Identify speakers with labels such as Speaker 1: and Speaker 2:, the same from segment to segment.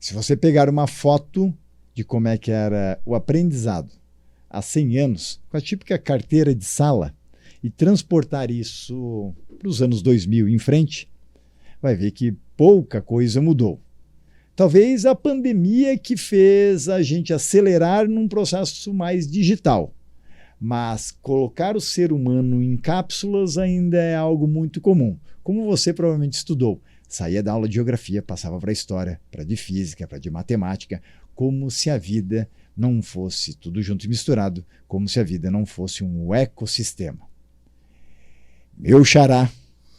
Speaker 1: Se você pegar uma foto de como é que era o aprendizado há 100 anos, com a típica carteira de sala, e transportar isso para os anos 2000 em frente, vai ver que pouca coisa mudou. Talvez a pandemia que fez a gente acelerar num processo mais digital. Mas colocar o ser humano em cápsulas ainda é algo muito comum. Como você provavelmente estudou, saía da aula de geografia, passava para a história, para de física, para de matemática, como se a vida não fosse tudo junto e misturado, como se a vida não fosse um ecossistema. Meu xará,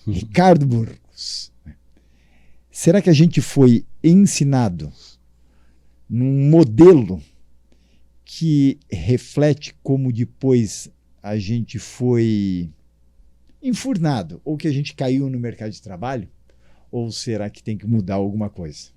Speaker 1: Ricardo Burgos. Será que a gente foi ensinado num modelo que reflete como depois a gente foi enfurnado, ou que a gente caiu no mercado de trabalho? Ou será que tem que mudar alguma coisa?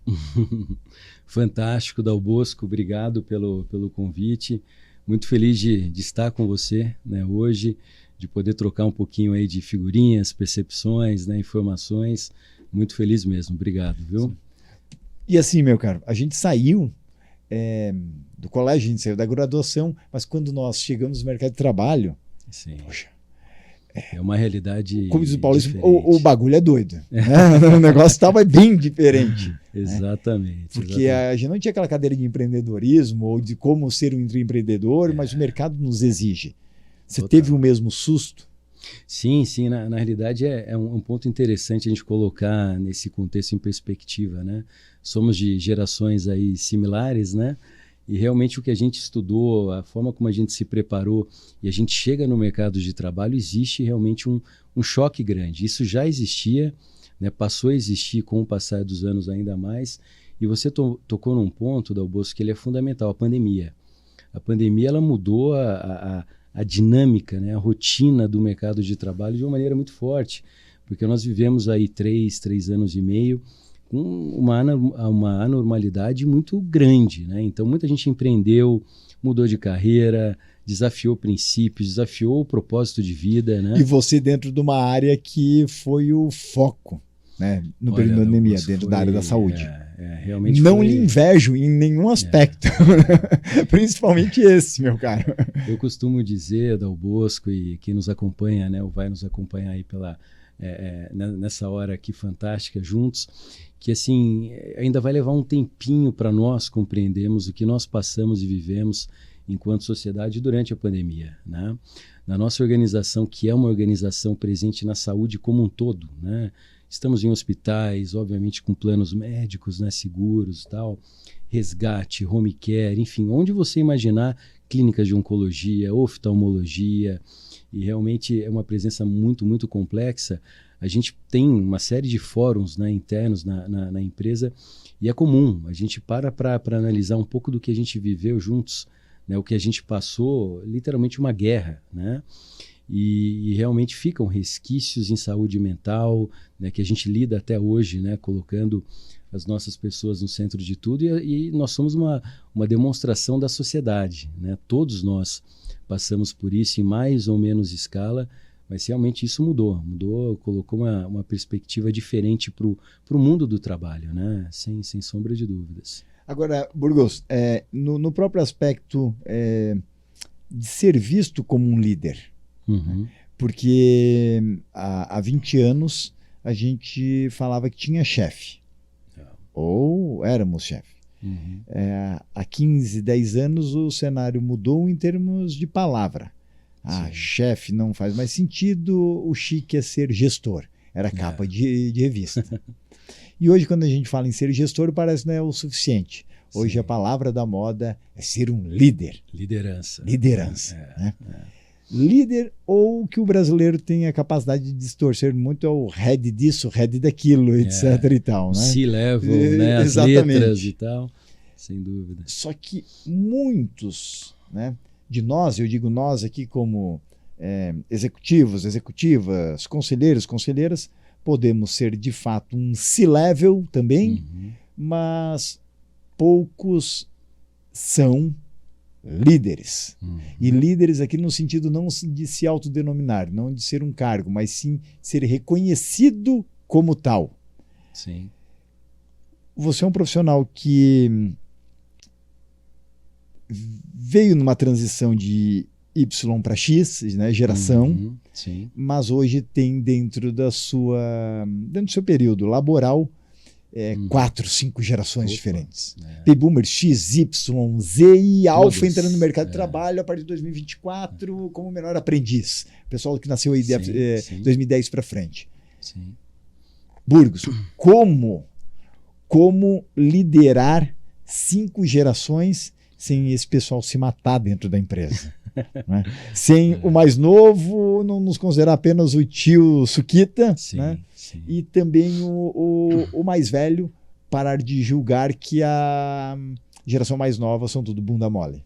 Speaker 2: Fantástico, Dal Bosco, obrigado pelo convite. Muito feliz de estar com você, né, hoje, de poder trocar um pouquinho aí de figurinhas, percepções, né, informações. Muito feliz mesmo, obrigado, viu?
Speaker 1: E assim, meu caro, a gente saiu do colégio, a gente saiu da graduação, mas quando nós chegamos no mercado de trabalho,
Speaker 2: sim,
Speaker 1: poxa,
Speaker 2: é uma realidade
Speaker 1: como diz o Paulista,
Speaker 2: diferente.
Speaker 1: o bagulho é doido. Né? O negócio estava bem diferente.
Speaker 2: Exatamente.
Speaker 1: Né? Porque
Speaker 2: exatamente.
Speaker 1: a gente não tinha aquela cadeira de empreendedorismo ou de como ser um empreendedor, mas o mercado nos exige. Você
Speaker 2: Total.
Speaker 1: teve o mesmo susto?
Speaker 2: Sim, na realidade é um ponto interessante a gente colocar nesse contexto em perspectiva, né? Somos de gerações aí similares, né? E realmente o que a gente estudou, a forma como a gente se preparou e a gente chega no mercado de trabalho, existe realmente um choque grande. Isso já existia, né? Passou a existir com o passar dos anos ainda mais. E você tocou num ponto, Dal Bosco, que ele é fundamental, a pandemia. A pandemia ela mudou a dinâmica, né? A rotina do mercado de trabalho de uma maneira muito forte, porque nós vivemos aí 3 anos e meio com uma anormalidade muito grande, né? Então muita gente empreendeu, mudou de carreira, desafiou princípios, desafiou o propósito de vida, né?
Speaker 1: E você dentro de uma área que foi o foco, né? No período da pandemia, dentro da área da saúde.
Speaker 2: Realmente
Speaker 1: não lhe invejo em nenhum aspecto, principalmente esse, meu caro.
Speaker 2: Eu costumo dizer, Dal Bosco, e quem nos acompanha, né, ou vai nos acompanhar aí nessa hora aqui fantástica juntos, que assim, ainda vai levar um tempinho para nós compreendermos o que nós passamos e vivemos enquanto sociedade durante a pandemia, né? Na nossa organização, que é uma organização presente na saúde como um todo, né? Estamos em hospitais, obviamente com planos médicos, né, seguros e tal, resgate, home care, enfim, onde você imaginar, clínicas de oncologia, oftalmologia, e realmente é uma presença muito, muito complexa. A gente tem uma série de fóruns, né, internos na empresa, e é comum, a gente para analisar um pouco do que a gente viveu juntos, né, o que a gente passou, literalmente uma guerra, né? E realmente ficam resquícios em saúde mental, né, que a gente lida até hoje, né, colocando as nossas pessoas no centro de tudo, e nós somos uma demonstração da sociedade, né? Todos nós passamos por isso em mais ou menos escala, mas realmente isso mudou, colocou uma perspectiva diferente para o mundo do trabalho, né? Sem sombra de dúvidas.
Speaker 1: Agora, Burgos, no próprio aspecto de ser visto como um líder, porque há 20 anos a gente falava que tinha chefe, ou éramos chefe. Há 15, 10 anos o cenário mudou em termos de palavra. Chefe não faz mais sentido, o chique é ser gestor. Era capa de revista. E hoje, quando a gente fala em ser gestor, parece que não é o suficiente. Hoje a palavra da moda é ser um líder.
Speaker 2: Liderança.
Speaker 1: Né? Líder, ou que o brasileiro tem a capacidade de distorcer muito, é o head disso, head daquilo, etc. e tal. Né?
Speaker 2: C-level, né? As letras e tal, sem dúvida.
Speaker 1: Só que muitos, né, de nós, eu digo nós aqui como executivos, executivas, conselheiros, conselheiras, podemos ser de fato um C-level também, mas poucos são líderes. E líderes aqui no sentido não de se autodenominar, não de ser um cargo, mas sim ser reconhecido como tal.
Speaker 2: Sim.
Speaker 1: você é um profissional que veio numa transição de Y para X, né, geração,
Speaker 2: sim.
Speaker 1: mas hoje tem dentro do seu período laboral 4, 5 gerações diferentes. Baby Boomer, X, Y, Z e Alpha entrando no mercado de trabalho a partir de 2024 como menor aprendiz. Pessoal que nasceu aí de 2010 para frente.
Speaker 2: Sim.
Speaker 1: Burgos, como liderar 5 gerações sem esse pessoal se matar dentro da empresa? Né? Sem o mais novo não nos considerar apenas o tio Suquita, né? E também o mais velho parar de julgar que a geração mais nova são tudo bunda mole.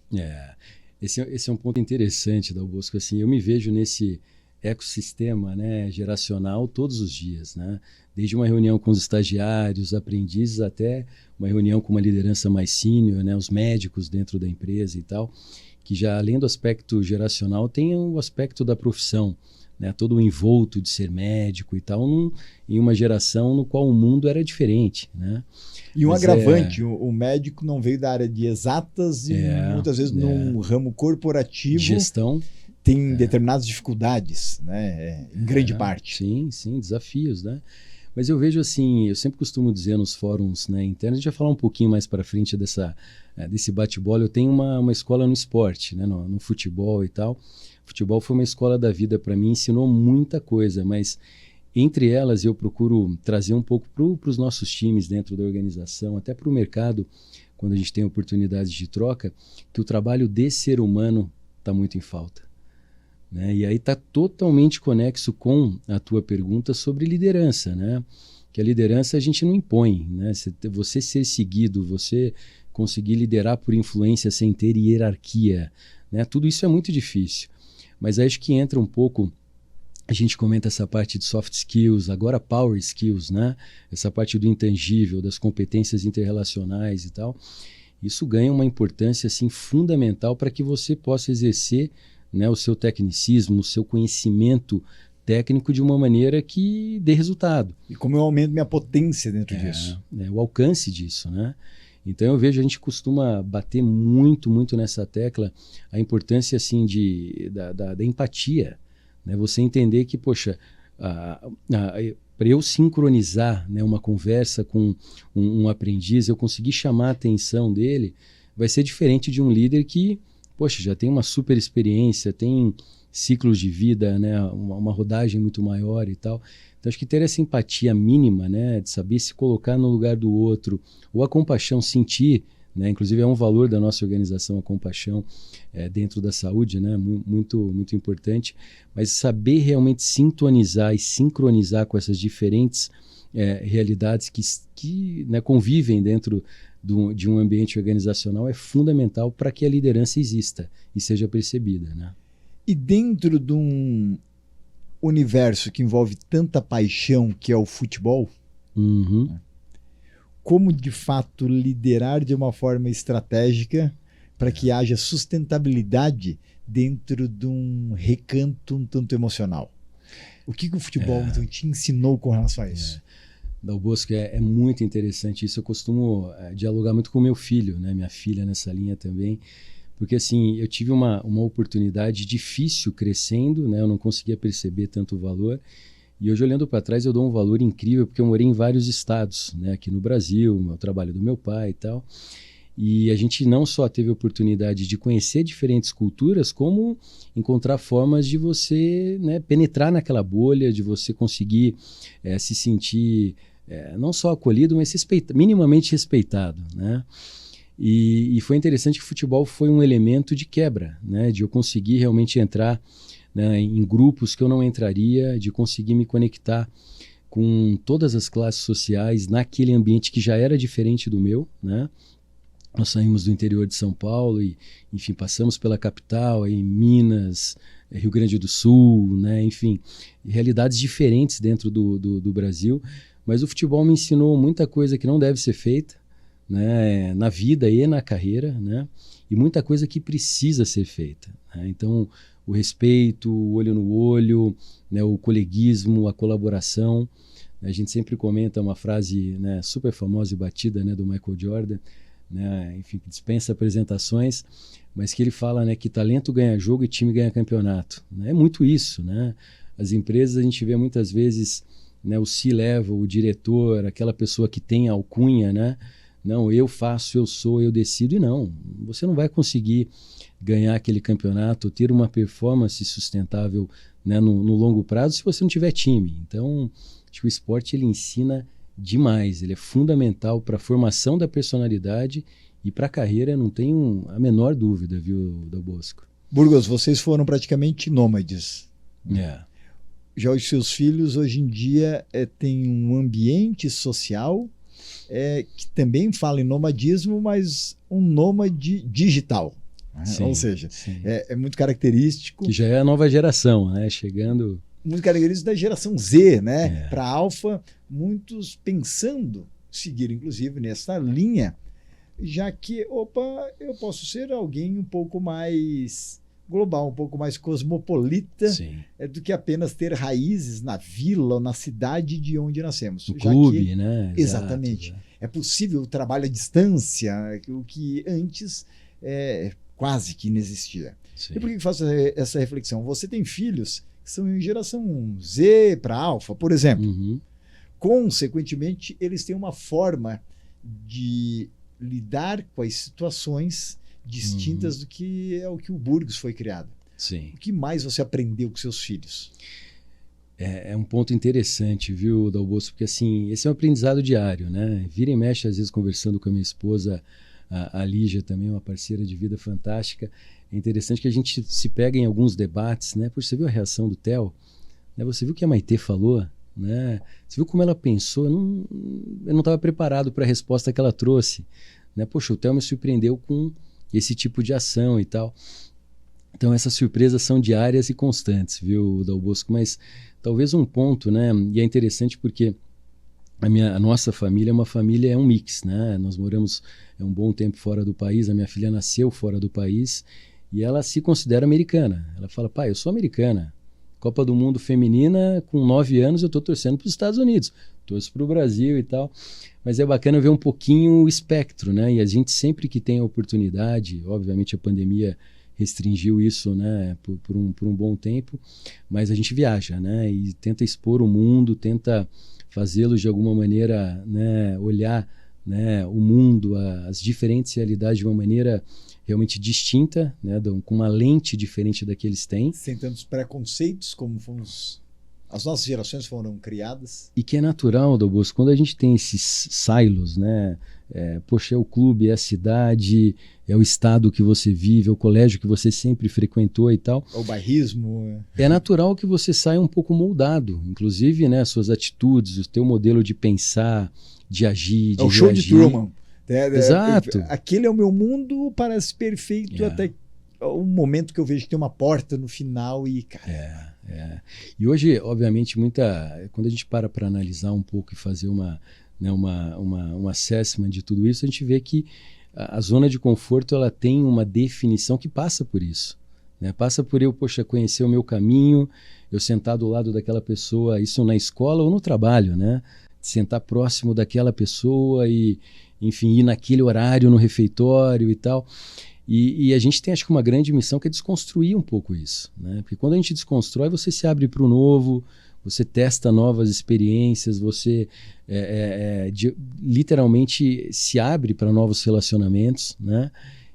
Speaker 2: Esse é um ponto interessante, Dal Bosco. Assim, eu me vejo nesse ecossistema, né, geracional todos os dias, né? Desde uma reunião com os estagiários, aprendizes, até uma reunião com uma liderança mais sênior, né, os médicos dentro da empresa e tal, que já além do aspecto geracional tem o aspecto da profissão, né, todo o envolto de ser médico e tal, em uma geração no qual o mundo era diferente, né?
Speaker 1: E um agravante, o médico não veio da área de exatas e muitas vezes num ramo corporativo.
Speaker 2: Gestão.
Speaker 1: Tem determinadas dificuldades, né? Em grande parte.
Speaker 2: Sim, desafios, né? Mas eu vejo assim, eu sempre costumo dizer nos fóruns, né, internos, a gente vai falar um pouquinho mais para frente desse bate-bola. Eu tenho uma escola no esporte, né, no futebol e tal. Futebol foi uma escola da vida para mim, ensinou muita coisa, mas entre elas eu procuro trazer um pouco para os nossos times dentro da organização, até para o mercado, quando a gente tem oportunidades de troca, que o trabalho de ser humano está muito em falta. Né? E aí está totalmente conexo com a tua pergunta sobre liderança, né? Que a liderança a gente não impõe, né? Você ser seguido, você conseguir liderar por influência sem ter hierarquia, né? Tudo isso é muito difícil. Mas acho que entra um pouco, a gente comenta essa parte de soft skills, agora power skills, né? Essa parte do intangível, das competências interrelacionais e tal. Isso ganha uma importância assim, fundamental para que você possa exercer, né, o seu tecnicismo, o seu conhecimento técnico de uma maneira que dê resultado.
Speaker 1: E como eu aumento minha potência dentro disso.
Speaker 2: O alcance disso, né? Então eu vejo, a gente costuma bater muito, muito nessa tecla, a importância assim da empatia, né? Você entender que, poxa, para eu sincronizar, né, uma conversa com um aprendiz, eu conseguir chamar a atenção dele, vai ser diferente de um líder que, poxa, já tem uma super experiência, tem ciclos de vida, né, uma rodagem muito maior e tal. Então, acho que ter essa empatia mínima, né, de saber se colocar no lugar do outro, ou a compaixão, sentir, né, inclusive é um valor da nossa organização, a compaixão dentro da saúde, né, muito, muito importante, mas saber realmente sintonizar e sincronizar com essas diferentes realidades que né, convivem dentro de um ambiente organizacional é fundamental para que a liderança exista e seja percebida, né?
Speaker 1: E dentro de um universo que envolve tanta paixão que é o futebol, como de fato liderar de uma forma estratégica para que haja sustentabilidade dentro de um recanto um tanto emocional? O que o futebol então, te ensinou com relação a isso?
Speaker 2: Dal Bosco, é muito interessante isso. Eu costumo dialogar muito com meu filho, né? Minha filha nessa linha também, porque assim, eu tive uma oportunidade difícil crescendo, né? Eu não conseguia perceber tanto o valor, e hoje olhando para trás eu dou um valor incrível, porque eu morei em vários estados, né? Aqui no Brasil, o trabalho do meu pai e tal, e a gente não só teve a oportunidade de conhecer diferentes culturas, como encontrar formas de você, né, penetrar naquela bolha, de você conseguir se sentir não só acolhido, mas minimamente respeitado, né? E foi interessante que o futebol foi um elemento de quebra, né? De eu conseguir realmente entrar, né, em grupos que eu não entraria, de conseguir me conectar com todas as classes sociais naquele ambiente que já era diferente do meu, né? Nós saímos do interior de São Paulo e, enfim, passamos pela capital, aí Minas, Rio Grande do Sul, né? Enfim, realidades diferentes dentro do Brasil. Mas o futebol me ensinou muita coisa que não deve ser feita, né? Na vida e na carreira, né? E muita coisa que precisa ser feita, né? Então, o respeito, o olho no olho, né? O coleguismo, a colaboração, A gente sempre comenta uma frase, né, super famosa e batida, né, do Michael Jordan, né, enfim, que dispensa apresentações, mas que ele fala, né, que talento ganha jogo e time ganha campeonato. Né? É muito isso, né? As empresas a gente vê muitas vezes, né, o C-level, o diretor, aquela pessoa que tem a alcunha, né? Não, eu faço, eu sou, eu decido, e não. Você não vai conseguir ganhar aquele campeonato, ter uma performance sustentável, né, no longo prazo se você não tiver time. Então, acho que o esporte ele ensina demais, ele é fundamental para a formação da personalidade e para a carreira, não tenho a menor dúvida, viu, Dal Bosco?
Speaker 1: Burgos, vocês foram praticamente nômades.
Speaker 2: É.
Speaker 1: Já os seus filhos, hoje em dia, têm um ambiente social que também fala em nomadismo, mas um nômade digital.
Speaker 2: Sim,
Speaker 1: ou seja,
Speaker 2: sim.
Speaker 1: É muito característico.
Speaker 2: Que já é a nova geração, né? Chegando...
Speaker 1: Muito característico da geração Z, né? Para Alfa, muitos pensando seguir, inclusive, nessa linha, já que, eu posso ser alguém um pouco mais global, um pouco mais cosmopolita do que apenas ter raízes na vila ou na cidade de onde nascemos.
Speaker 2: No clube, né?
Speaker 1: Exatamente.
Speaker 2: Exato.
Speaker 1: É possível o trabalho à distância, o que antes quase que inexistia.
Speaker 2: Sim.
Speaker 1: E por que faço essa reflexão? Você tem filhos que são em geração Z para Alfa, por exemplo.
Speaker 2: Uhum.
Speaker 1: Consequentemente, eles têm uma forma de lidar com as situações distintas do que é o que o Burgos foi criado.
Speaker 2: Sim.
Speaker 1: O que mais você aprendeu com seus filhos?
Speaker 2: É um ponto interessante, viu, Dal Bosco? Porque assim, esse é um aprendizado diário, né? Vira e mexe, às vezes, conversando com a minha esposa, a Lígia também, uma parceira de vida fantástica. É interessante que a gente se pega em alguns debates, né? Porque você viu a reação do Theo? Né? Você viu o que a Maitê falou? Né? Você viu como ela pensou? Eu não estava preparado para a resposta que ela trouxe. Né? Poxa, o Theo me surpreendeu com esse tipo de ação e tal. Então essas surpresas são diárias e constantes, viu, Dal Bosco? Mas talvez um ponto, né? E é interessante porque a nossa família é uma família, é um mix, né? Nós moramos um bom tempo fora do país, a minha filha nasceu fora do país e ela se considera americana. Ela fala, pai, eu sou americana. Copa do Mundo feminina, com 9 anos eu estou torcendo para os Estados Unidos, torço para o Brasil e tal. Mas é bacana ver um pouquinho o espectro, né? E a gente sempre que tem a oportunidade, obviamente a pandemia restringiu isso, né, por um bom tempo, mas a gente viaja, né, e tenta expor o mundo, tenta fazê-los de alguma maneira, né, olhar, né, o mundo, as diferentes realidades de uma maneira realmente distinta, né, com uma lente diferente da que eles têm.
Speaker 1: Sem tantos preconceitos como as nossas gerações foram criadas.
Speaker 2: E que é natural, Dal Bosco, quando a gente tem esses silos, né, poxa, é o clube, é a cidade, é o estado que você vive, é o colégio que você sempre frequentou e tal.
Speaker 1: É o bairrismo.
Speaker 2: É natural que você saia um pouco moldado, inclusive, né, suas atitudes, o teu modelo de pensar, de agir, de reagir.
Speaker 1: É o show de Truman.
Speaker 2: Exato.
Speaker 1: Aquele é o meu mundo, parece perfeito até o momento que eu vejo que tem uma porta no final e, cara...
Speaker 2: E hoje, obviamente, quando a gente para analisar um pouco e fazer um assessment de tudo isso, a gente vê que a zona de conforto ela tem uma definição que passa por isso. Né? Passa por eu, conhecer o meu caminho, eu sentar do lado daquela pessoa, isso na escola ou no trabalho, né? Sentar próximo daquela pessoa e, enfim, ir naquele horário no refeitório e tal. E a gente tem, acho que, uma grande missão que é desconstruir um pouco isso, né? Porque quando a gente desconstrói, você se abre para o novo, você testa novas experiências, você literalmente se abre para novos relacionamentos, né?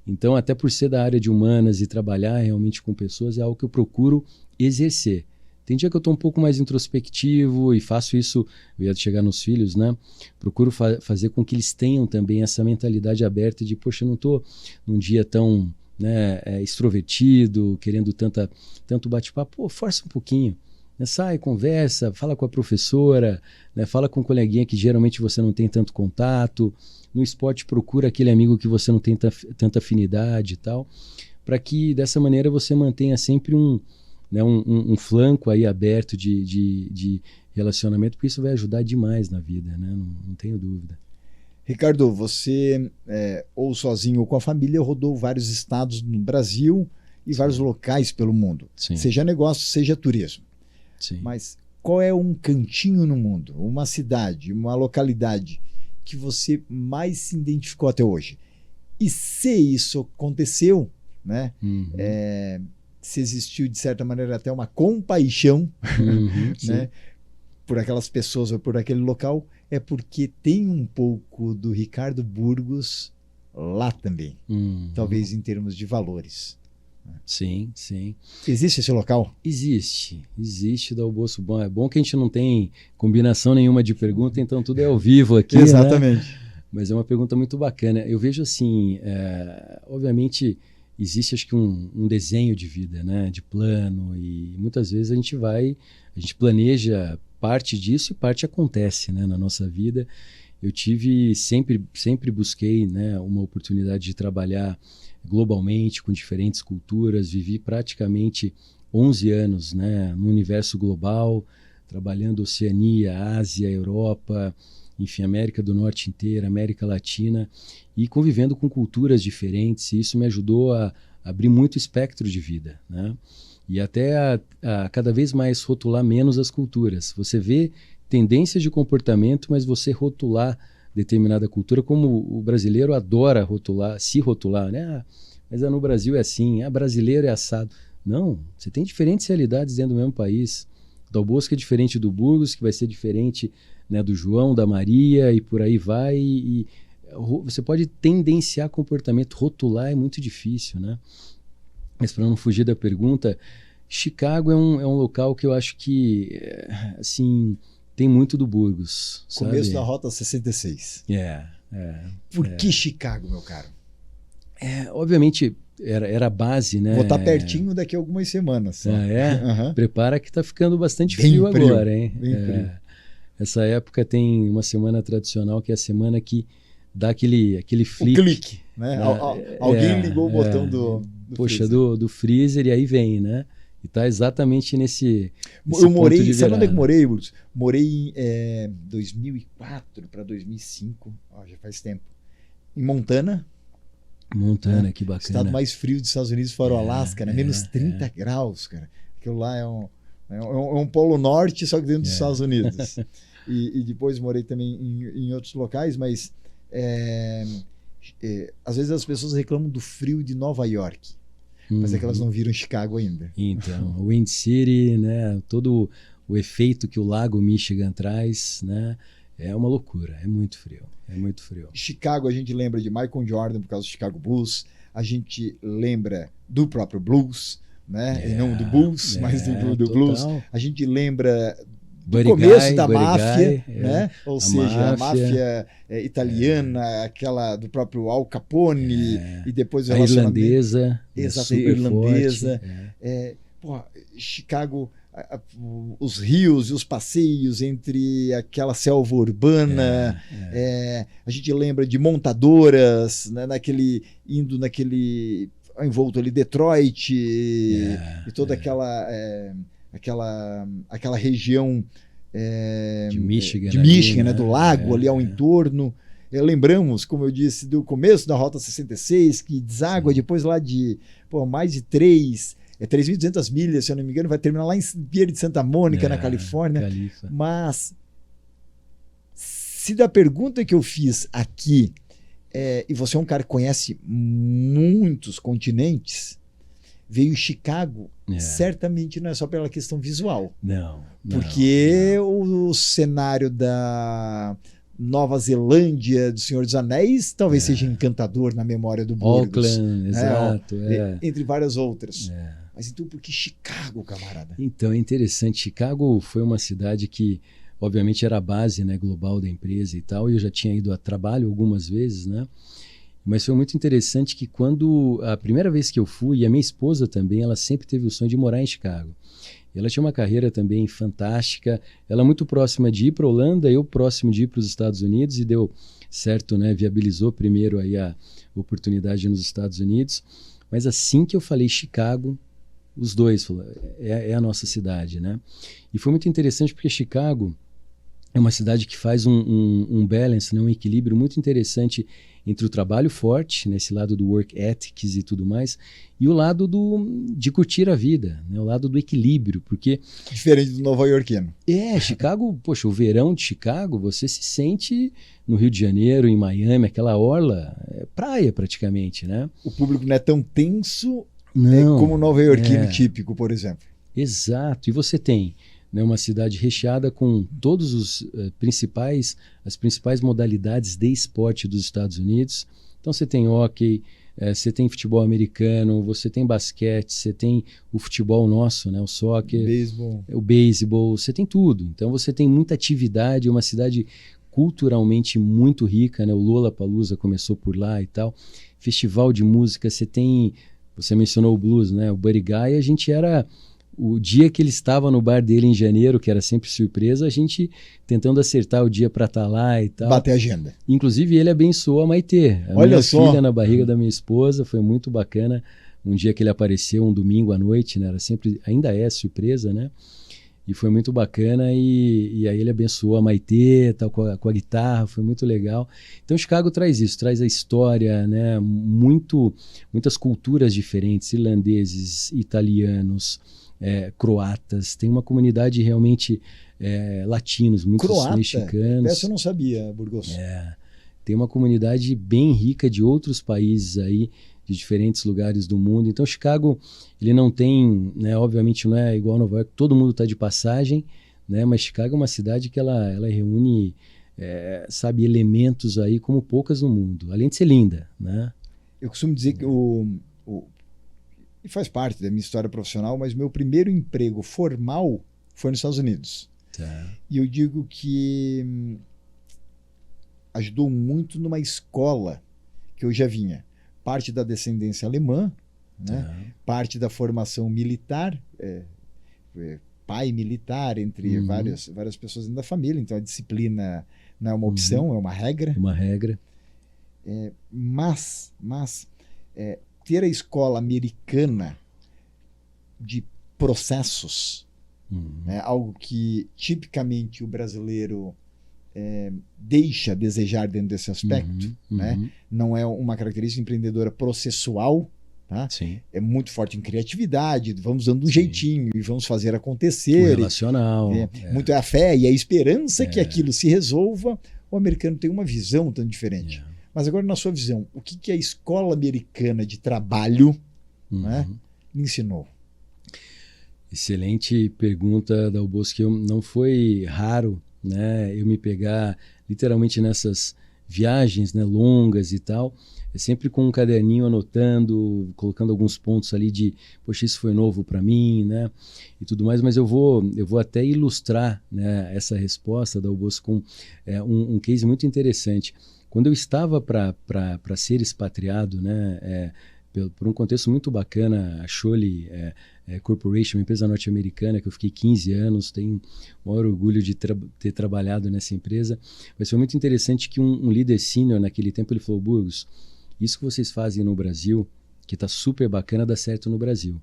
Speaker 2: Então, até por ser da área de humanas e trabalhar realmente com pessoas, é algo que eu procuro exercer. Tem dia que eu estou um pouco mais introspectivo e faço isso, eu ia chegar nos filhos, né? Procuro fazer com que eles tenham também essa mentalidade aberta de, poxa, eu não estou num dia tão, né, extrovertido, querendo tanto bate-papo. Pô, força um pouquinho. Né? Sai, conversa, fala com a professora, né? Fala com um coleguinha que geralmente você não tem tanto contato. No esporte, procura aquele amigo que você não tem tanta afinidade e tal, para que dessa maneira você mantenha sempre um flanco aí aberto de relacionamento, porque isso vai ajudar demais na vida, né? Não tenho dúvida.
Speaker 1: Ricardo, você, ou sozinho ou com a família, rodou vários estados no Brasil e vários locais pelo mundo.
Speaker 2: Sim.
Speaker 1: Seja negócio, seja turismo.
Speaker 2: Sim.
Speaker 1: Mas qual é um cantinho no mundo, uma cidade, uma localidade que você mais se identificou até hoje? E se isso aconteceu, né? Se existiu, de certa maneira, até uma compaixão, né? Por aquelas pessoas ou por aquele local, é porque tem um pouco do Ricardo Burgos lá também, talvez em termos de valores.
Speaker 2: Sim, sim.
Speaker 1: Existe esse local?
Speaker 2: Existe Dal Bosco. Bom, é bom que a gente não tem combinação nenhuma de pergunta, então tudo é ao vivo aqui.
Speaker 1: Exatamente.
Speaker 2: Né? Mas é uma pergunta muito bacana. Eu vejo assim, obviamente existe acho que um desenho de vida, né, de plano, e muitas vezes a gente planeja parte disso e parte acontece, né, na nossa vida. Eu sempre busquei, né, uma oportunidade de trabalhar globalmente com diferentes culturas, vivi praticamente 11 anos, né, no universo global, trabalhando Oceania, Ásia, Europa, enfim, América do Norte inteira, América Latina, e convivendo com culturas diferentes, e isso me ajudou a abrir muito espectro de vida, né? E até a cada vez mais rotular menos as culturas. Você vê tendências de comportamento, mas você rotular determinada cultura, como o brasileiro adora se rotular, né? Mas no Brasil é assim, brasileiro é assado. Não, você tem diferentes realidades dentro do mesmo país. O Dal Bosco é diferente do Burgos, que vai ser diferente, né, do João, da Maria, e por aí vai. E você pode tendenciar comportamento, rotular é muito difícil, né? Mas para não fugir da pergunta, Chicago é um local que eu acho que, assim, tem muito do Burgos.
Speaker 1: Começo
Speaker 2: sabe?
Speaker 1: da Rota 66. Por que Chicago, meu caro?
Speaker 2: Obviamente era a base, né?
Speaker 1: Vou estar pertinho daqui a algumas semanas.
Speaker 2: Prepara que está ficando bastante
Speaker 1: bem
Speaker 2: frio
Speaker 1: frio
Speaker 2: agora, hein?
Speaker 1: Bem frio.
Speaker 2: Essa época tem uma semana tradicional, que é a semana que dá aquele flick.
Speaker 1: O clique, né? Alguém ligou o botão do
Speaker 2: freezer. Do freezer, e aí vem, né? E está exatamente nesse
Speaker 1: eu morei, sabe onde é que morei, Bruce? Morei em 2004 para 2005, já faz tempo, em Montana.
Speaker 2: Que bacana.
Speaker 1: Estado mais frio dos Estados Unidos fora o Alasca, né? Menos 30 graus, cara. Aquilo lá é um polo norte, só que dentro dos Estados Unidos. E depois morei também em outros locais, mas às vezes as pessoas reclamam do frio de Nova York, mas é que elas não viram Chicago ainda.
Speaker 2: Então, Wind City, né? Todo o efeito que o Lago Michigan traz, né? É uma loucura, é muito frio.
Speaker 1: Chicago, a gente lembra de Michael Jordan por causa do Chicago Bulls, a gente lembra do próprio blues, né? E não do Bulls, mas do blues. A gente lembra do começo da máfia, né? Ou seja, a máfia italiana, aquela do próprio Al Capone, e depois o relacionamento.
Speaker 2: Irlandesa.
Speaker 1: Exato, irlandesa. Chicago, os rios e os passeios entre aquela selva urbana. A gente lembra de montadoras, né? Indo naquele envolto ali, Detroit, e toda aquela região
Speaker 2: de Michigan,
Speaker 1: ali, né? Do lago ali ao entorno. Lembramos, como eu disse, do começo da Rota 66, que deságua depois lá de mais de 3.200 milhas, se eu não me engano, vai terminar lá em Pier de Santa Mônica, na Califórnia. Mas, se da pergunta que eu fiz aqui, e você é um cara que conhece muitos continentes, veio Chicago, certamente não é só pela questão visual.
Speaker 2: Não.
Speaker 1: Porque o cenário da Nova Zelândia, do Senhor dos Anéis, talvez seja encantador na memória do Burgos.
Speaker 2: Auckland, exato.
Speaker 1: Entre várias outras. Mas então por que Chicago, camarada?
Speaker 2: Então, é interessante. Chicago foi uma cidade que, obviamente, era a base, né, global da empresa e tal, e eu já tinha ido a trabalho algumas vezes, né? Mas foi muito interessante que quando a primeira vez que eu fui, e a minha esposa também, ela sempre teve o sonho de morar em Chicago. Ela tinha uma carreira também fantástica, ela muito próxima de ir para a Holanda, eu próximo de ir para os Estados Unidos, e deu certo, né? Viabilizou primeiro aí a oportunidade nos Estados Unidos. Mas assim que eu falei Chicago, os dois falaram, é a nossa cidade, né? E foi muito interessante porque Chicago é uma cidade que faz um balance, né, um equilíbrio muito interessante entre o trabalho forte, nesse lado do work ethics e tudo mais, e o lado de curtir a vida, né, o lado do equilíbrio, porque...
Speaker 1: Diferente do nova-iorquino.
Speaker 2: Chicago, poxa, o verão de Chicago, você se sente no Rio de Janeiro, em Miami, aquela orla, praia praticamente, né?
Speaker 1: O público não é tão tenso
Speaker 2: Não,
Speaker 1: como o nova-iorquino típico, por exemplo.
Speaker 2: Exato, e você tem, né, uma cidade recheada com todos as principais modalidades de esporte dos Estados Unidos. Então você tem hóquei, você tem futebol americano, você tem basquete, você tem o futebol nosso, né, o soccer, o beisebol, você tem tudo. Então você tem muita atividade, uma cidade culturalmente muito rica, né? O Lollapalooza começou por lá e tal. Festival de música, você mencionou o blues, né? O Buddy Guy, a gente era... O dia que ele estava no bar dele em janeiro, que era sempre surpresa, a gente tentando acertar o dia para estar lá e tal.
Speaker 1: Bater a agenda.
Speaker 2: Inclusive, ele abençoou a Maitê, a minha filha na barriga da minha esposa. Foi muito bacana. Um dia que ele apareceu, um domingo à noite, né? Era sempre, ainda é surpresa, né? E foi muito bacana. E aí ele abençoou a Maitê, tal, com a guitarra. Foi muito legal. Então, Chicago traz isso, traz a história, né? Muitas culturas diferentes, irlandeses, italianos, croatas, tem uma comunidade realmente latinos, muitos mexicanos.
Speaker 1: Essa eu não sabia, Burgos.
Speaker 2: Tem uma comunidade bem rica de outros países aí, de diferentes lugares do mundo. Então Chicago, ele não tem, né, obviamente não é igual a Nova York, todo mundo está de passagem, né, mas Chicago é uma cidade que ela reúne, sabe, elementos aí como poucas no mundo, além de ser linda, né?
Speaker 1: Eu costumo dizer que e faz parte da minha história profissional, mas meu primeiro emprego formal foi nos Estados Unidos.
Speaker 2: Tá.
Speaker 1: E eu digo que ajudou muito numa escola que eu já vinha. Parte da descendência alemã, né? Parte da formação militar, pai militar, entre várias pessoas dentro da família. Então a disciplina não é uma opção, é uma regra.
Speaker 2: Uma regra.
Speaker 1: Mas ter a escola americana de processos, né, algo que tipicamente o brasileiro deixa a desejar dentro desse aspecto, né? Não é uma característica empreendedora processual, tá?
Speaker 2: Sim.
Speaker 1: É muito forte em criatividade, vamos dando um jeitinho e vamos fazer acontecer.
Speaker 2: O relacional.
Speaker 1: Muito é a fé e a esperança que aquilo se resolva. O americano tem uma visão tão diferente. Mas agora, na sua visão, o que a escola americana de trabalho, né, me ensinou?
Speaker 2: Excelente pergunta, Dalbosco. Não foi raro, né, eu me pegar literalmente nessas viagens, né, longas e tal, sempre com um caderninho anotando, colocando alguns pontos ali de, poxa, isso foi novo para mim, né, e tudo mais, mas eu vou até ilustrar, né, essa resposta, Dalbosco, com um case muito interessante. Quando eu estava para ser expatriado, né, por um contexto muito bacana, a Scholle Corporation, uma empresa norte-americana que eu fiquei 15 anos, tenho o maior orgulho de ter trabalhado nessa empresa, mas foi muito interessante que um líder sênior naquele tempo, ele falou: Burgos, isso que vocês fazem no Brasil, que está super bacana, dá certo no Brasil.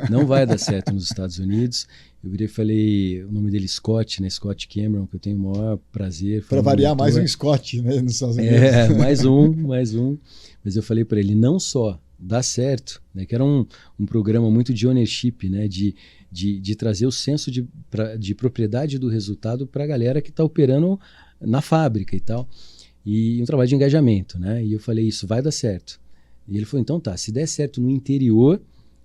Speaker 2: Não vai dar certo nos Estados Unidos. Eu virei e falei, o nome dele Scott, né? Scott Cameron, que eu tenho o maior prazer.
Speaker 1: Para variar, mais um Scott, né, nos Estados Unidos.
Speaker 2: Mais um. Mas eu falei para ele, não só dá certo, né, que era um programa muito de ownership, né, de trazer o senso de propriedade do resultado para a galera que está operando na fábrica e tal. E um trabalho de engajamento, né? E eu falei, isso vai dar certo. E ele falou, então tá, se der certo no interior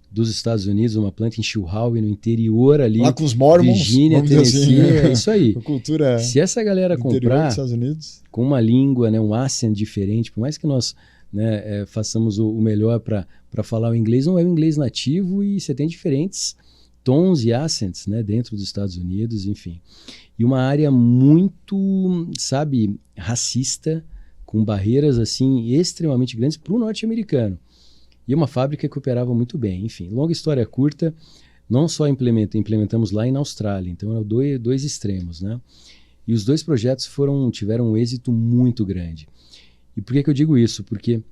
Speaker 2: dos Estados Unidos, uma planta em Chilhowie, no interior ali,
Speaker 1: lá com os Mormons,
Speaker 2: Virgínia, Tennessee, assim, é isso aí.
Speaker 1: A cultura
Speaker 2: se essa galera comprar com uma língua, né, um accent diferente, por mais que nós, né, façamos o melhor para falar o inglês, não é o inglês nativo e você tem diferentes tons e accents, né, dentro dos Estados Unidos, enfim. E uma área muito, sabe, racista, com barreiras assim extremamente grandes para o norte-americano. E uma fábrica que operava muito bem. Enfim, longa história curta, não só implementamos lá e na Austrália, então eram dois extremos, né? E os dois projetos tiveram um êxito muito grande. E por que eu digo isso? Porque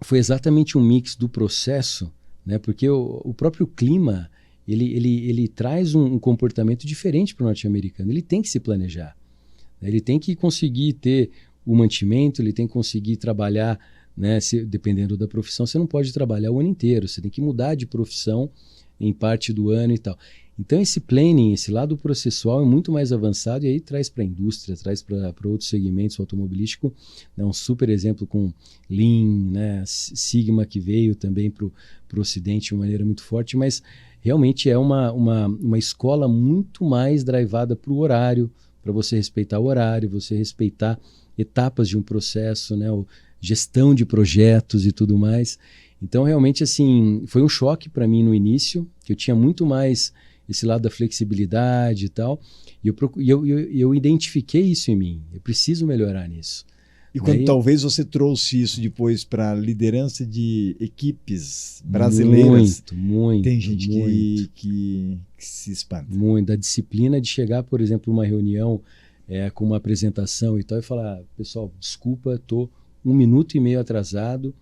Speaker 2: foi exatamente um mix do processo, né? Porque o próprio clima, ele traz um comportamento diferente para o norte-americano, ele tem que se planejar. Ele tem que conseguir ter o mantimento, ele tem que conseguir trabalhar, né, dependendo da profissão, você não pode trabalhar o ano inteiro, você tem que mudar de profissão em parte do ano e tal. Então esse planning, esse lado processual é muito mais avançado e aí traz para a indústria, traz para outros segmentos, o automobilístico, né, um super exemplo com Lean, né, Sigma que veio também para o Ocidente de uma maneira muito forte, mas realmente é uma escola muito mais drivada para o horário, para você respeitar o horário, você respeitar etapas de um processo, né, gestão de projetos e tudo mais. Então, realmente, assim, foi um choque para mim no início, que eu tinha muito mais esse lado da flexibilidade e tal, e eu identifiquei isso em mim, eu preciso melhorar nisso.
Speaker 1: E quando talvez você trouxe isso depois para a liderança de equipes brasileiras,
Speaker 2: muito,
Speaker 1: tem gente que se espanta.
Speaker 2: Muito, da disciplina de chegar, por exemplo, numa reunião com uma apresentação e tal, e falar, pessoal, desculpa, estou 1 minuto e meio atrasado,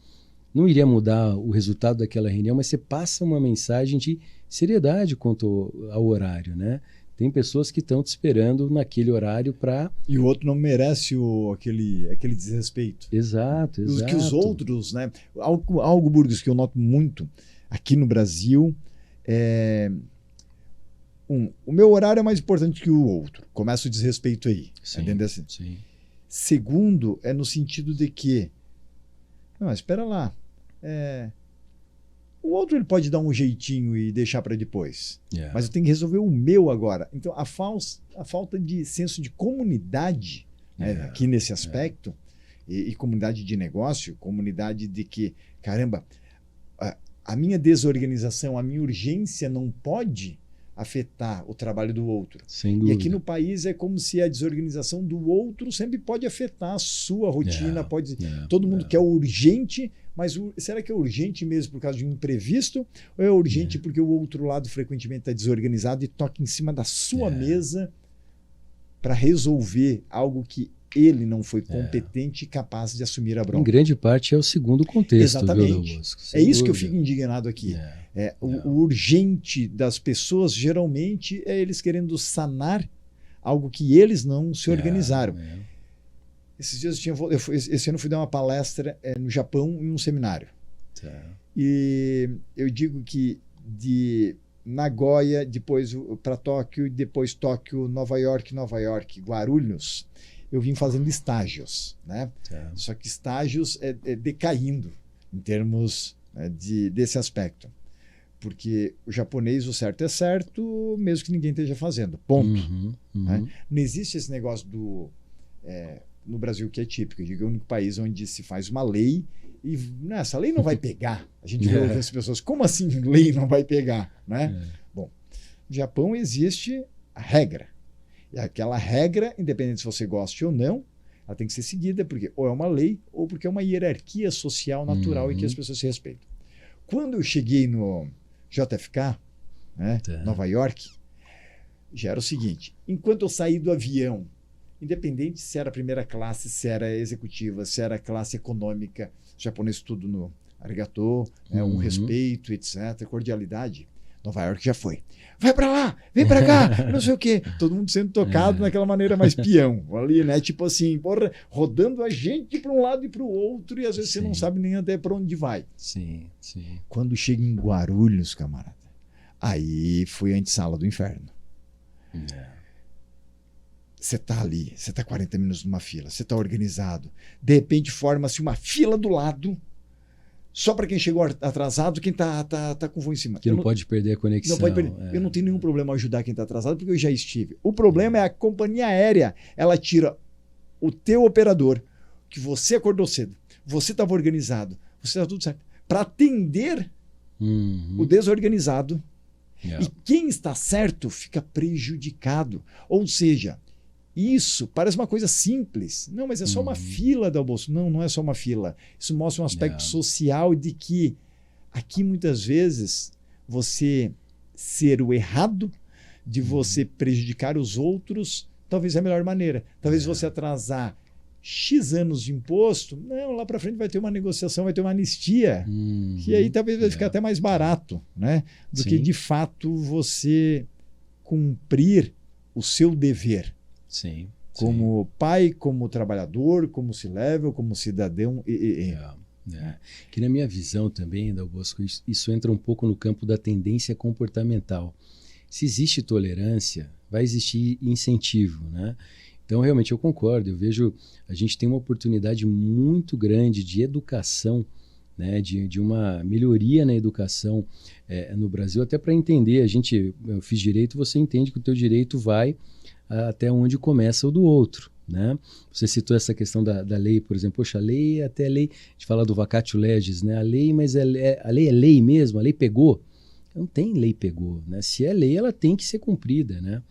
Speaker 2: não iria mudar o resultado daquela reunião, mas você passa uma mensagem de seriedade quanto ao horário, né? Tem pessoas que estão te esperando naquele horário para...
Speaker 1: E o outro não merece aquele desrespeito.
Speaker 2: Exato.
Speaker 1: Que os outros, né? Algo, Burgos, que eu noto muito aqui no Brasil é... o meu horário é mais importante que o outro. Começa o desrespeito aí.
Speaker 2: Sim,
Speaker 1: entendeu assim?
Speaker 2: Sim.
Speaker 1: Segundo, é no sentido de que... Não, espera lá. O outro ele pode dar um jeitinho e deixar para depois.
Speaker 2: Yeah.
Speaker 1: Mas eu tenho que resolver o meu agora. Então, a falta de senso de comunidade, né, aqui nesse aspecto, e comunidade de negócio, comunidade de que, caramba, a minha desorganização, a minha urgência não pode afetar o trabalho do outro.
Speaker 2: Sem dúvida.
Speaker 1: E aqui no país é como se a desorganização do outro sempre pode afetar a sua rotina, todo mundo quer o urgente, mas será que é urgente mesmo por causa de um imprevisto? Ou é urgente porque o outro lado frequentemente está desorganizado e toca em cima da sua mesa para resolver algo que ele não foi competente e capaz de assumir a bronca?
Speaker 2: Em grande parte é o segundo contexto.
Speaker 1: Exatamente.
Speaker 2: Viu, Bosco?
Speaker 1: É isso que eu fico indignado aqui. O urgente das pessoas, geralmente, é eles querendo sanar algo que eles não se organizaram. Esses dias esse ano eu fui dar uma palestra no Japão em um seminário. E eu digo que de Nagoya, depois para Tóquio, depois Tóquio, Nova York, Guarulhos, eu vim fazendo estágios, né? Só que estágios decaindo em termos desse aspecto. Porque o japonês, o certo é certo, mesmo que ninguém esteja fazendo. Ponto. Né? Não existe esse negócio no Brasil que é típico. Eu digo, é o único país onde se faz uma lei e essa lei não vai pegar. A gente vê as pessoas, como assim lei não vai pegar? Né? Bom, no Japão existe a regra. E aquela regra, independente se você goste ou não, ela tem que ser seguida, porque ou é uma lei ou porque é uma hierarquia social natural e que as pessoas se respeitam. Quando eu cheguei no JFK, né, Nova York, já era o seguinte: enquanto eu saí do avião, independente se era primeira classe, se era executiva, se era classe econômica, japonês tudo no arigato, um respeito, etc., cordialidade, Nova York já foi. Vai para lá, vem para cá, não sei o quê. Todo mundo sendo tocado naquela maneira mais peão, ali, né? Tipo assim, porra, rodando a gente para um lado e para o outro, e às vezes você não sabe nem até para onde vai.
Speaker 2: Sim.
Speaker 1: Quando chega em Guarulhos, camarada, aí foi a antessala do inferno. Você está ali, você está 40 minutos numa fila, você está organizado. De repente forma-se uma fila do lado, só para quem chegou atrasado, quem tá com voo em cima.
Speaker 2: Que não pode perder a conexão.
Speaker 1: Não pode perder. Eu não tenho nenhum problema em ajudar quem está atrasado, porque eu já estive. O problema é a companhia aérea. Ela tira o teu operador, que você acordou cedo, você estava organizado, você está tudo certo, para atender o desorganizado. E quem está certo fica prejudicado. Ou seja, isso parece uma coisa simples. Não, mas é só uma fila do almoço. Não, não é só uma fila. Isso mostra um aspecto social de que aqui muitas vezes você ser o errado, de você prejudicar os outros, talvez é a melhor maneira. Talvez você atrasar X anos de imposto, não, lá para frente vai ter uma negociação, vai ter uma anistia, que aí talvez vai ficar até mais barato, né? Do que de fato você cumprir o seu dever.
Speaker 2: Sim.
Speaker 1: como pai, como trabalhador, como C-level, como cidadão.
Speaker 2: Que na minha visão também, Dal Bosco, isso entra um pouco no campo da tendência comportamental. Se existe tolerância, vai existir incentivo, né? Então, realmente, eu concordo. Eu vejo, a gente tem uma oportunidade muito grande de educação, né? De uma melhoria na educação no Brasil, até para entender. Eu fiz direito, você entende que o teu direito vai até onde começa o do outro, né? Você citou essa questão da lei, por exemplo. Poxa, a lei, até a lei, a gente fala do vacatio legis, né? A lei, mas a lei é lei mesmo, a lei pegou. Não tem lei pegou, né? Se é lei, ela tem que ser cumprida, né?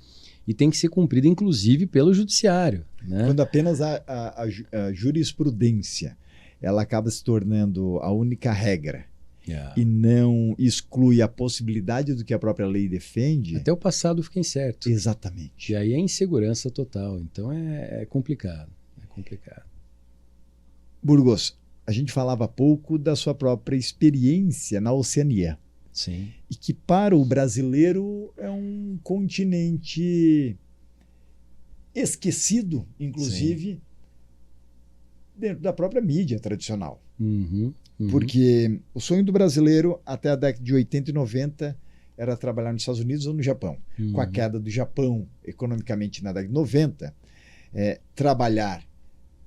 Speaker 2: E tem que ser cumprida, inclusive, pelo judiciário, né?
Speaker 1: Quando apenas a jurisprudência ela acaba se tornando a única regra e não exclui a possibilidade do que a própria lei defende...
Speaker 2: Até o passado fica incerto.
Speaker 1: Exatamente.
Speaker 2: E aí é insegurança total. Então é complicado. É complicado.
Speaker 1: Burgos, a gente falava há pouco da sua própria experiência na Oceania.
Speaker 2: Sim.
Speaker 1: E que para o brasileiro é um continente esquecido, inclusive, sim, dentro da própria mídia tradicional. Porque o sonho do brasileiro até a década de 80 e 90 era trabalhar nos Estados Unidos ou no Japão. Com a queda do Japão economicamente na década de 90, trabalhar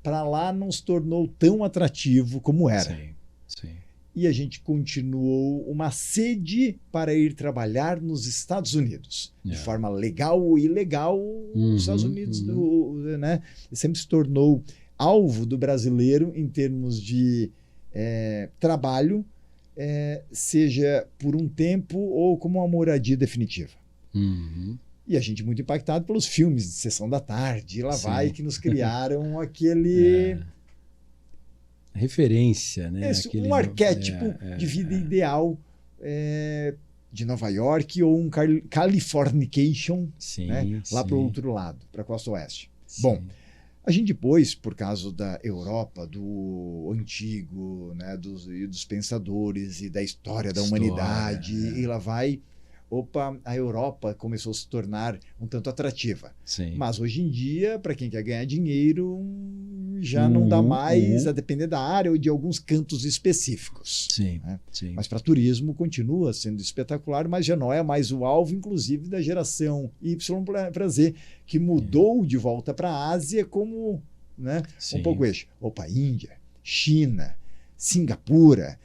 Speaker 1: para lá não se tornou tão atrativo como era.
Speaker 2: Sim, sim.
Speaker 1: E a gente continuou uma sede para ir trabalhar nos Estados Unidos, de forma legal ou ilegal. Os Estados Unidos né, sempre se tornou alvo do brasileiro em termos de trabalho, seja por um tempo ou como uma moradia definitiva. E a gente muito impactado pelos filmes de Sessão da Tarde, e lá sim, vai, que nos criaram aquele...
Speaker 2: referência, né?
Speaker 1: Um arquétipo de vida ideal de Nova York ou um Californication, sim, né? Lá para o outro lado, para a costa oeste. Sim. Bom, a gente depois, por causa da Europa, do antigo, né? dos pensadores e da história da humanidade, e lá vai... a Europa começou a se tornar um tanto atrativa. Sim. Mas hoje em dia, para quem quer ganhar dinheiro, já não dá mais, a depender da área ou de alguns cantos específicos. Sim, né? Sim. Mas para turismo continua sendo espetacular, mas já não é mais o alvo, inclusive, da geração Y para Z, que mudou de volta para a Ásia como, né, um pouco eixo. Índia, China, Singapura,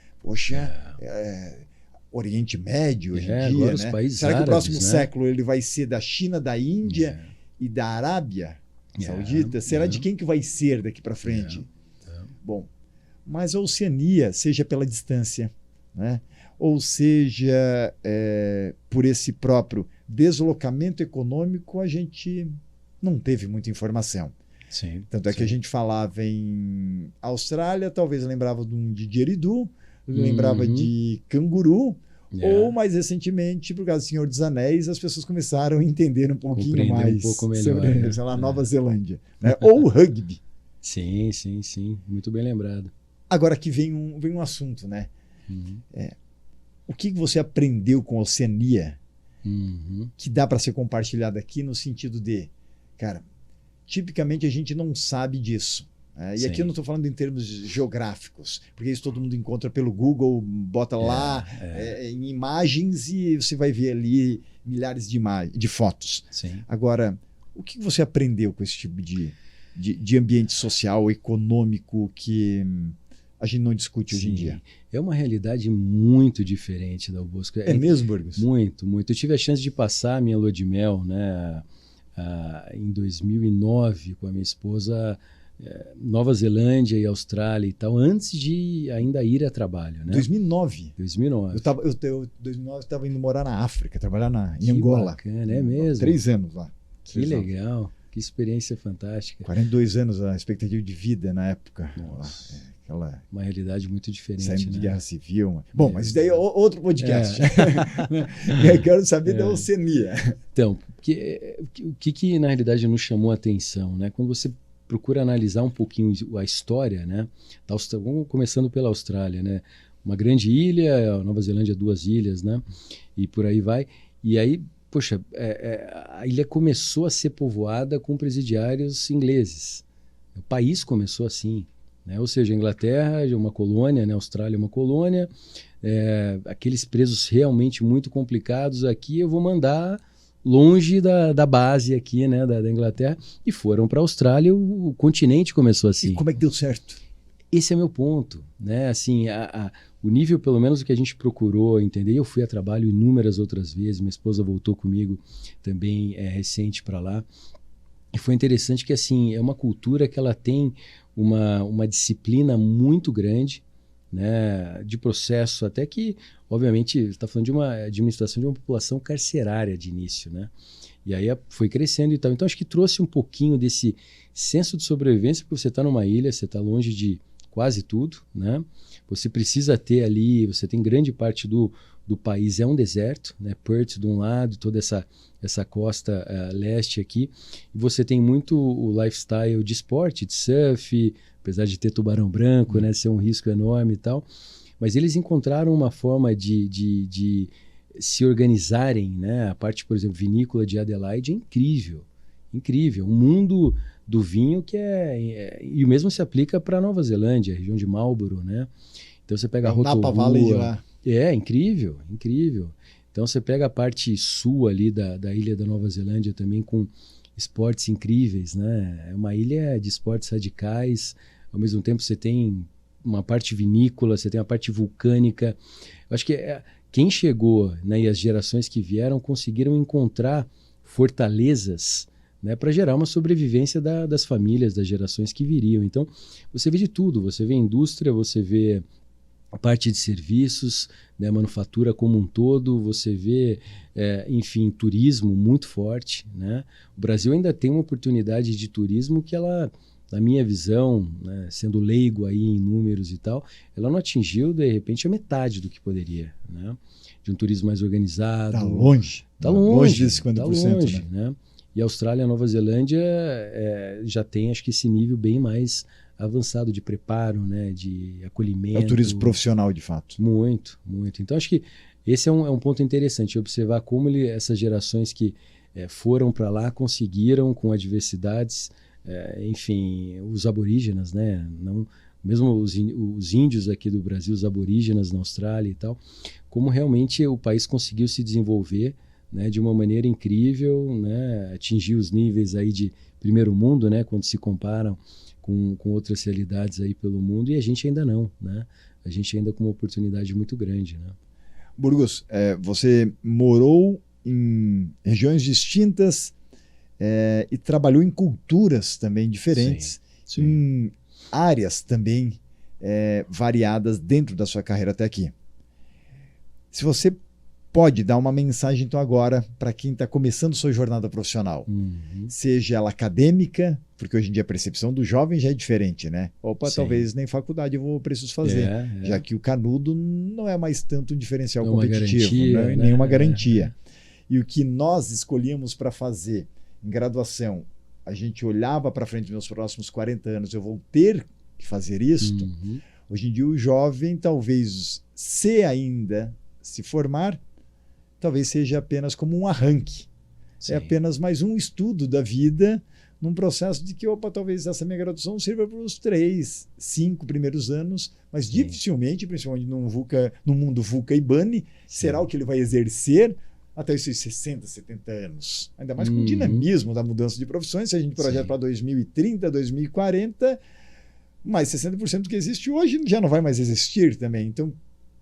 Speaker 1: Oriente Médio hoje em dia, né? Será que o próximo século ele vai ser da China, da Índia e da Arábia Saudita? Será de quem que vai ser daqui para frente? Bom, mas a Oceania, seja pela distância, né? Ou seja por esse próprio deslocamento econômico, a gente não teve muita informação. Sim, tanto é que a gente falava em Austrália, talvez lembrava de um didgeridoo, lembrava de canguru, ou mais recentemente, por causa do Senhor dos Anéis, as pessoas começaram a entender um pouquinho mais sobre, sei lá, Nova Zelândia, né? Ou rugby.
Speaker 2: Sim, muito bem lembrado.
Speaker 1: Agora aqui vem um assunto, né? O que você aprendeu com a Oceania que dá para ser compartilhado aqui no sentido de, cara, tipicamente a gente não sabe disso. E aqui eu não estou falando em termos geográficos, porque isso todo mundo encontra pelo Google, bota lá em imagens e você vai ver ali milhares de fotos. Sim. Agora, o que você aprendeu com esse tipo de ambiente social, econômico, que a gente não discute hoje em dia?
Speaker 2: É uma realidade muito diferente, Dal Bosco.
Speaker 1: É mesmo, Burgos?
Speaker 2: Muito, muito. Eu tive a chance de passar a minha lua de mel, né, em 2009 com a minha esposa... Nova Zelândia e Austrália e tal, antes de ainda ir a trabalho, né?
Speaker 1: 2009?
Speaker 2: 2009.
Speaker 1: Eu 2009 estava indo morar na África, trabalhar em Angola.
Speaker 2: Bacana, é mesmo?
Speaker 1: 3 anos lá.
Speaker 2: Que legal, que experiência fantástica.
Speaker 1: 42 anos a expectativa de vida na época.
Speaker 2: Nossa,
Speaker 1: uma
Speaker 2: realidade muito diferente.
Speaker 1: Saindo de guerra civil. Bom, mas isso daí é outro podcast. Eu quero saber da Oceania.
Speaker 2: Então, o que na realidade nos chamou a atenção, né? Quando você procura analisar um pouquinho a história, né? Vamos começando pela Austrália, né? Uma grande ilha, a Nova Zelândia 2 ilhas, né? E por aí vai. E aí, poxa, a ilha começou a ser povoada com presidiários ingleses. O país começou assim, né? Ou seja, a Inglaterra é uma colônia, né? A Austrália é uma colônia, aqueles presos realmente muito complicados aqui eu vou mandar longe da base aqui, né? Da Inglaterra, e foram para a Austrália, o continente começou assim.
Speaker 1: E como é que deu certo?
Speaker 2: Esse é meu ponto, né? Assim, o nível, pelo menos o que a gente procurou entender, eu fui a trabalho inúmeras outras vezes, minha esposa voltou comigo também recente para lá, e foi interessante que assim, é uma cultura que ela tem uma disciplina muito grande, né, de processo, até que, obviamente, está falando de uma administração de uma população carcerária de início, né? E aí foi crescendo e tal. Então, acho que trouxe um pouquinho desse senso de sobrevivência, porque você está numa ilha, você está longe de quase tudo, né? Você precisa ter ali, você tem grande parte do país, é um deserto, né? Perth de um lado, toda essa costa leste aqui, e você tem muito o lifestyle de esporte, de surf, apesar de ter tubarão branco, né? Ser um risco enorme e tal, mas eles encontraram uma forma de se organizarem, né? A parte, por exemplo, vinícola de Adelaide é incrível, incrível, um mundo do vinho que e o mesmo se aplica para Nova Zelândia, a região de Marlborough, né? Então você pega a Rotorua,
Speaker 1: Napa Valley de lá.
Speaker 2: Incrível, incrível. Então você pega a parte sul ali da ilha da Nova Zelândia também com esportes incríveis, né? É uma ilha de esportes radicais, ao mesmo tempo você tem uma parte vinícola, você tem uma parte vulcânica. Eu acho que quem chegou, né, e as gerações que vieram conseguiram encontrar fortalezas, né, para gerar uma sobrevivência das famílias, das gerações que viriam. Então, você vê de tudo, você vê indústria, você vê a parte de serviços, né, manufatura como um todo, você vê, enfim, turismo muito forte, né? O Brasil ainda tem uma oportunidade de turismo que ela, na minha visão, né, sendo leigo aí em números e tal, ela não atingiu, de repente, a metade do que poderia, né? De um turismo mais organizado.
Speaker 1: Está longe.
Speaker 2: Está longe
Speaker 1: de 50%.
Speaker 2: Tá longe, né? E a Austrália e a Nova Zelândia já tem, acho que, esse nível bem mais avançado de preparo, né? De acolhimento.
Speaker 1: É o turismo profissional, de fato.
Speaker 2: Muito, muito. Então, acho que esse é um ponto interessante, observar como essas gerações que foram para lá conseguiram, com adversidades, enfim, os aborígenas, né? Não, mesmo os índios aqui do Brasil, os aborígenas na Austrália e tal, como realmente o país conseguiu se desenvolver, né, de uma maneira incrível, né, atingir os níveis aí de primeiro mundo, né, quando se comparam com outras realidades aí pelo mundo, e a gente ainda não, né? A gente ainda com uma oportunidade muito grande, né?
Speaker 1: Burgos, você morou em regiões distintas e trabalhou em culturas também diferentes,
Speaker 2: sim.
Speaker 1: em áreas também variadas dentro da sua carreira até aqui. Se você pode dar uma mensagem então agora para quem está começando sua jornada profissional, seja ela acadêmica, porque hoje em dia a percepção do jovem já é diferente, né? Opa,
Speaker 2: Sim.
Speaker 1: Talvez nem faculdade eu preciso fazer, já que o canudo não é mais tanto um diferencial competitivo,
Speaker 2: garantia,
Speaker 1: né? Nenhuma garantia. E o que nós escolhíamos para fazer em graduação, a gente olhava para frente, meus próximos 40 anos eu vou ter que fazer isto. Hoje em dia o jovem talvez ainda se formar, talvez seja apenas como um arranque. Sim. É apenas mais um estudo da vida num processo de que, talvez essa minha graduação sirva para os 3, 5 primeiros anos, mas dificilmente, principalmente num mundo VUCA e BANI, será o que ele vai exercer até os seus 60, 70 anos. Ainda mais com o dinamismo da mudança de profissões, se a gente projeta para 2030, 2040, mais 60% do que existe hoje já não vai mais existir também. Então,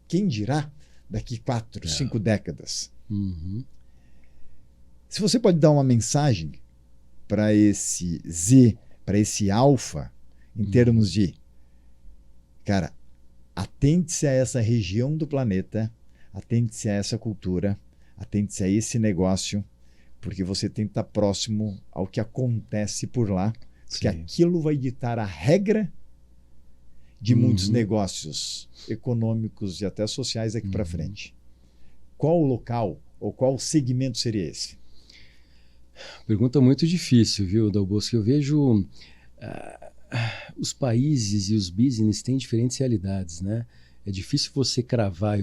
Speaker 1: quem dirá daqui 4, 5 décadas? Se você pode dar uma mensagem para esse Z, para esse alfa, em termos de, cara, atente-se a essa região do planeta, atente-se a essa cultura, atente-se a esse negócio, porque você tem que estar próximo ao que acontece por lá, porque aquilo vai ditar a regra de muitos negócios econômicos e até sociais daqui para frente. Qual o local ou qual segmento seria esse?
Speaker 2: Pergunta muito difícil, viu, Dal Bosco? Eu vejo os países e os business têm diferentes realidades, né? é difícil você cravar.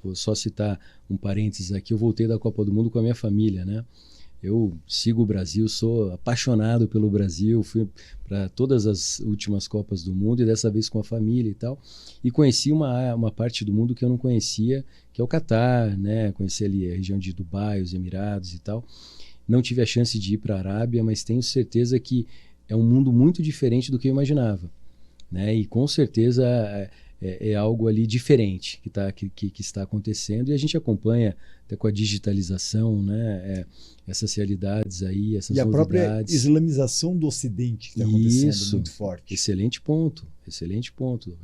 Speaker 2: Vou só citar um parênteses aqui, eu voltei da Copa do Mundo com a minha família, né? Eu sigo o Brasil, sou apaixonado pelo Brasil, fui para todas as últimas Copas do Mundo e dessa vez com a família e tal. E conheci uma parte do mundo que eu não conhecia, que é o Catar, né? Conheci ali a região de Dubai, os Emirados e tal. Não tive a chance de ir para a Arábia, mas tenho certeza que é um mundo muito diferente do que eu imaginava, né? E com certeza é algo ali diferente que está acontecendo, e a gente acompanha até com a digitalização, né? Essas realidades aí, essas
Speaker 1: novidades. E a própria islamização do Ocidente que está acontecendo muito forte.
Speaker 2: Excelente ponto.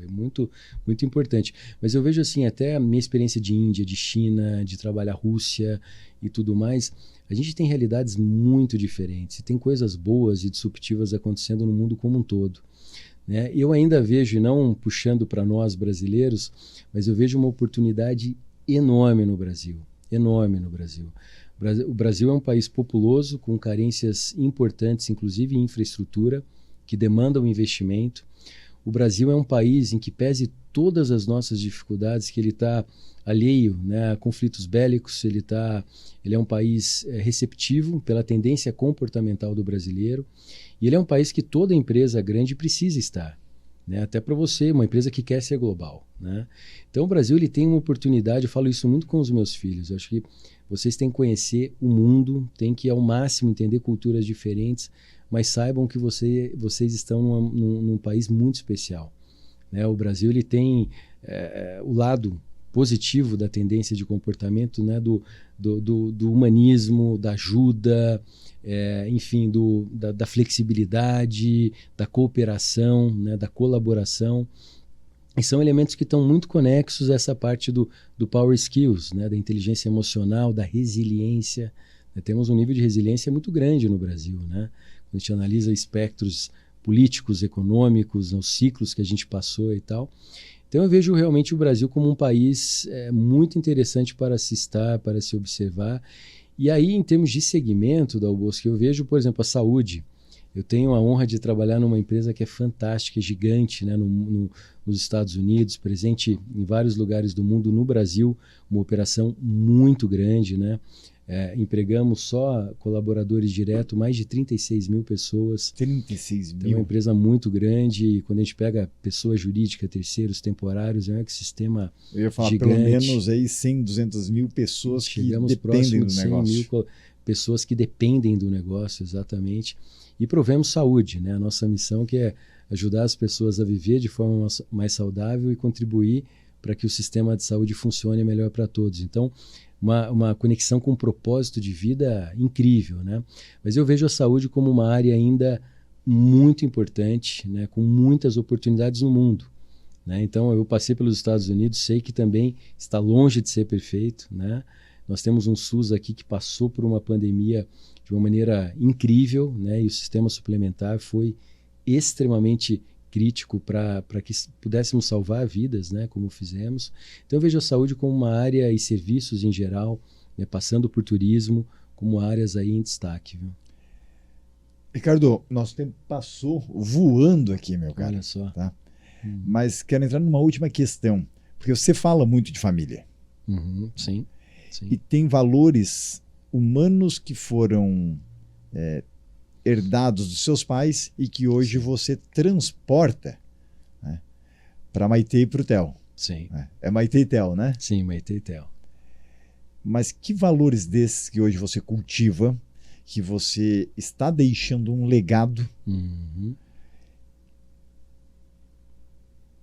Speaker 2: É muito, muito importante. Mas eu vejo assim, até a minha experiência de Índia, de China, de trabalhar Rússia e tudo mais, a gente tem realidades muito diferentes. E tem coisas boas e disruptivas acontecendo no mundo como um todo, né? Eu ainda vejo, e não puxando para nós brasileiros, mas eu vejo uma oportunidade enorme no Brasil. Enorme no Brasil. O Brasil é um país populoso, com carências importantes, inclusive em infraestrutura, que demandam investimento. O Brasil é um país em que, pese todas as nossas dificuldades, que ele está alheio, né, a conflitos bélicos, ele é um país receptivo pela tendência comportamental do brasileiro, e ele é um país que toda empresa grande precisa estar, né, até para você, uma empresa que quer ser global, né? Então o Brasil ele tem uma oportunidade, eu falo isso muito com os meus filhos, eu acho que vocês têm que conhecer o mundo, têm que ao máximo entender culturas diferentes, mas saibam que vocês estão num país muito especial, né? O Brasil ele tem o lado positivo da tendência de comportamento, né? do humanismo, da ajuda, enfim, da flexibilidade, da cooperação, né? Da colaboração. E são elementos que estão muito conexos a essa parte do power skills, né? Da inteligência emocional, da resiliência. Temos um nível de resiliência muito grande no Brasil, né? Quando a gente analisa espectros políticos, econômicos, os ciclos que a gente passou e tal. Então eu vejo realmente o Brasil como um país muito interessante para se estar, para se observar. E aí, em termos de segmento, Dal Bosco, eu vejo, por exemplo, a saúde. Eu tenho a honra de trabalhar numa empresa que é fantástica, gigante, né, nos Estados Unidos, presente em vários lugares do mundo, no Brasil, uma operação muito grande, né? Empregamos só colaboradores diretos, mais de 36 mil pessoas.
Speaker 1: 36 mil?
Speaker 2: É uma empresa muito grande, e quando a gente pega pessoa jurídica, terceiros, temporários, é um ecossistema gigante.
Speaker 1: Eu ia falar, gigante. Pelo menos aí 100, 200 mil pessoas que dependem do negócio. 100 mil
Speaker 2: pessoas que dependem do negócio, exatamente. E provemos saúde, né? A nossa missão que é ajudar as pessoas a viver de forma mais saudável e contribuir para que o sistema de saúde funcione melhor para todos. Então, uma conexão com um propósito de vida incrível, né? Mas eu vejo a saúde como uma área ainda muito importante, né? Com muitas oportunidades no mundo, né? Então, eu passei pelos Estados Unidos, sei que também está longe de ser perfeito, né? Nós temos um SUS aqui que passou por uma pandemia de uma maneira incrível, né? E o sistema suplementar foi extremamente crítico para que pudéssemos salvar vidas, né, como fizemos. Então eu vejo a saúde como uma área, e serviços em geral, né, passando por turismo, como áreas aí em destaque. Viu?
Speaker 1: Ricardo, nosso tempo passou voando aqui, meu cara.
Speaker 2: Olha só.
Speaker 1: Tá? Mas quero entrar numa última questão, porque você fala muito de família.
Speaker 2: Uhum, sim.
Speaker 1: E tem valores humanos que foram herdados dos seus pais e que hoje você transporta, né, para Maitê e para o Theo.
Speaker 2: Sim.
Speaker 1: É Maitê e Theo, né?
Speaker 2: Sim, Maitê e Theo.
Speaker 1: Mas que valores desses que hoje você cultiva, que você está deixando um legado,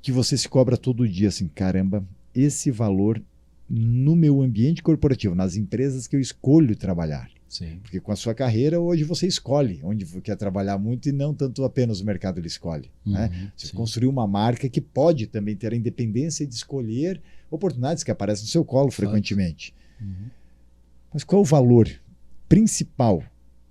Speaker 1: que você se cobra todo dia assim, caramba, esse valor no meu ambiente corporativo, nas empresas que eu escolho trabalhar.
Speaker 2: Sim.
Speaker 1: Porque com a sua carreira, hoje você escolhe onde quer trabalhar muito e não tanto apenas o mercado ele escolhe. Né? Você construiu uma marca que pode também ter a independência de escolher oportunidades que aparecem no seu colo frequentemente. Mas qual o valor principal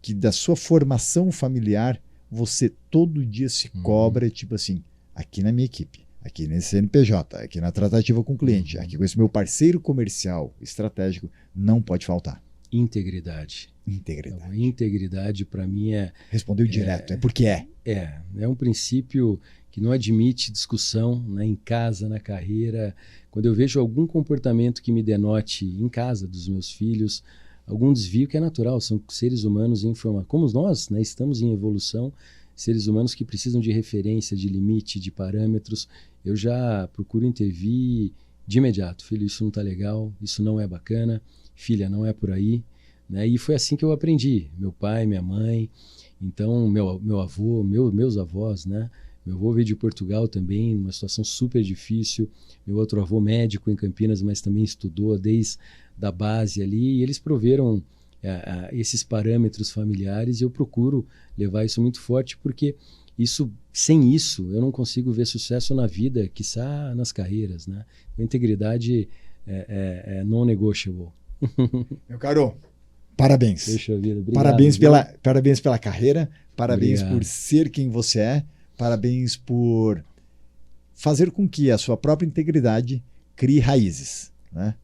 Speaker 1: que da sua formação familiar você todo dia se cobra, tipo assim, aqui na minha equipe, aqui nesse CNPJ, aqui na tratativa com o cliente, aqui com esse meu parceiro comercial estratégico, não pode faltar?
Speaker 2: Integridade.
Speaker 1: Integridade.
Speaker 2: Então, integridade para mim
Speaker 1: Respondeu direto, porque é.
Speaker 2: É um princípio que não admite discussão, né, em casa, na carreira. Quando eu vejo algum comportamento que me denote em casa dos meus filhos, algum desvio que é natural, são seres humanos em forma, como nós, né, estamos em evolução, seres humanos que precisam de referência, de limite, de parâmetros, eu já procuro intervir de imediato. Filho, isso não está legal, isso não é bacana, filha, não é por aí, né? E foi assim que eu aprendi. Meu pai, minha mãe, então meu avô, meus avós, né? Meu avô veio de Portugal também, numa situação super difícil. Meu outro avô médico em Campinas, mas também estudou desde a base ali. E eles proveram esses parâmetros familiares e eu procuro levar isso muito forte porque sem isso eu não consigo ver sucesso na vida, quiçá nas carreiras, né? A integridade é non-negotiable.
Speaker 1: Meu caro, parabéns.
Speaker 2: Poxa vida, obrigado,
Speaker 1: parabéns pela carreira, parabéns
Speaker 2: Obrigado.
Speaker 1: por ser quem você é, parabéns por fazer com que a sua própria integridade crie raízes, né?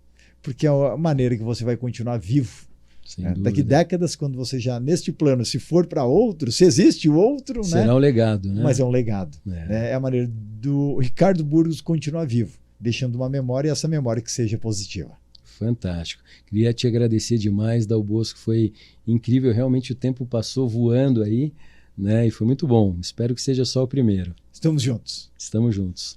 Speaker 1: Porque é a maneira que você vai continuar vivo.
Speaker 2: Sem
Speaker 1: Né?
Speaker 2: dúvida.
Speaker 1: Daqui décadas, quando você já neste plano, se for para outro, se existe o outro,
Speaker 2: será
Speaker 1: né?
Speaker 2: um legado, né?
Speaker 1: Mas é um legado. Né? É a maneira do Ricardo Burgos continuar vivo, deixando uma memória e essa memória que seja positiva.
Speaker 2: Fantástico. Queria te agradecer demais, Dal Bosco, foi incrível, realmente o tempo passou voando aí, né? E foi muito bom. Espero que seja só o primeiro.
Speaker 1: Estamos juntos.
Speaker 2: Estamos juntos.